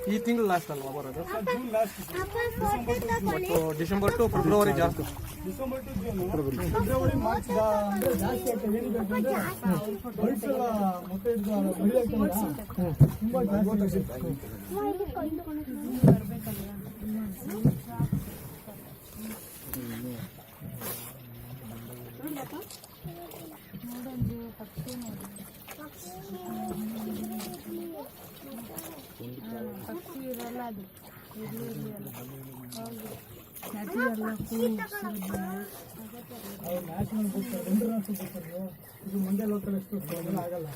ಈ ತಿಂಗಳು ಲಾಸ್ಟ್ ಅಲ್ವಾ ಬರೋದು? ಡಿಸೆಂಬರ್ ಟು ಫೆಬ್ರವರಿ ಜಾಸ್ತಿ. ಡಿಸೆಂಬರ್ ಟು ಫೆಬ್ರವರಿ ಮಾರ್ಚ್ ಜಾಸ್ತಿ ಆಗ್ತದೆ. ತುಂಬಾ ಜಾಸ್ತಿ. ಪಕ್ಷಿ ಇರಲ್ಲ, ಅದು ಇರಲಿ ನ್ಯಾಷನಲ್ ಬುಕ್ ಇಂಟರ್ನ್ಯಾಷನಲ್ ಬುಕ್ ಇದು ಮುಂದೆ ಲೋಕಲ್ ಎಷ್ಟು ಆಗಲ್ಲ.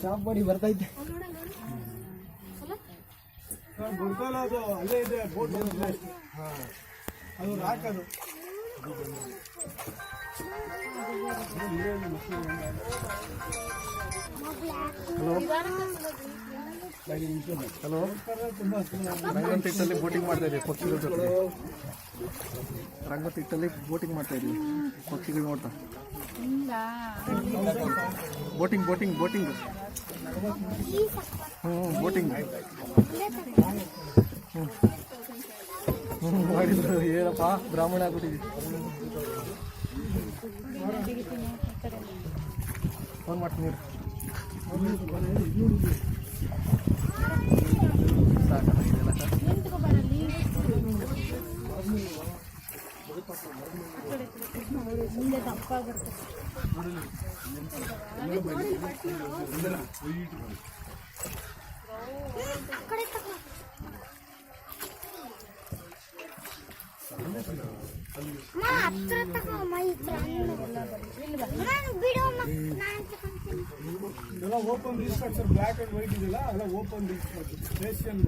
ಶಾಪ್ ಮಾಡಿ ಬರ್ತೈತೆ. ಬುಡ್ಕಲ್ ಅದು ಅಲ್ಲೇ ಇದೆ, ಬೋಟ್ ಅದು ರಾಕದು. ಹಲೋ, ರಂಗತಿಟ್ಟಲ್ಲಿ ಬೋಟಿಂಗ್ ಮಾಡ್ತಾ ಇದ್ದೀವಿ ಪಕ್ಷಿಗಳ ಜೊತೆ. ರಂಗತಿಟ್ಟಲ್ಲಿ ಬೋಟಿಂಗ್ ಮಾಡ್ತಾ ಇದ್ದೀವಿ ಪಕ್ಷಿಗಳು ನೋಡ್ತಾ. ಬೋಟಿಂಗ್ ಬೋಟಿಂಗ್ ಬೋಟಿಂಗ್ ಬೋಟಿಂಗ್ ಮಾಡಿದ್ರು. ಏನಪ್ಪ ಬ್ರಾಹ್ಮಣ ಆಗ್ಬಿಟ್ಟಿದ್ವಿ. ಫೋನ್ ಮಾಡ್ತೀನಿ ಮುಂದೆ ತಪ್ಪಾಗುತ್ತೆ. ಇದೆಲ್ಲ open restructure, black and white ಇದೆಲ್ಲ ಎಲ್ಲ ಓಪನ್ ರೀಸ್ಟ್ರಕ್ಚರ್ ಏಷಿಯನ್.